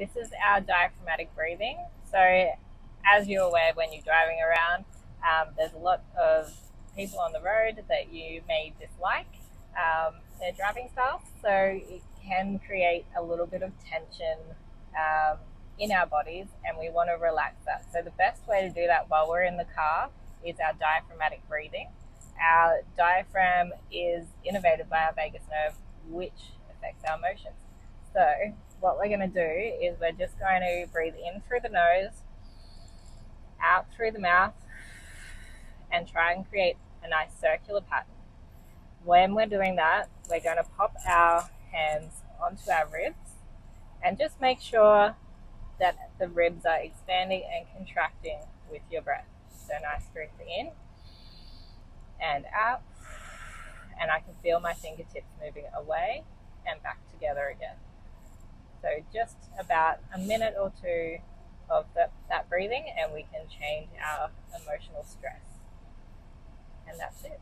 This is our diaphragmatic breathing. So as you're aware, when you're driving around, there's a lot of people on the road that you may dislike their driving style. So it can create a little bit of tension in our bodies, and we want to relax that. So the best way to do that while we're in the car is our diaphragmatic breathing. Our diaphragm is innervated by our vagus nerve, which affects our emotions. So what we're going to do is we're just going to breathe in through the nose, out through the mouth, and try and create a nice circular pattern. When we're doing that, we're going to pop our hands onto our ribs and just make sure that the ribs are expanding and contracting with your breath. So nice breath in and out, and I can feel my fingertips moving away and back together again. So just about a minute or two of that breathing, and we can change our emotional stress. And that's it.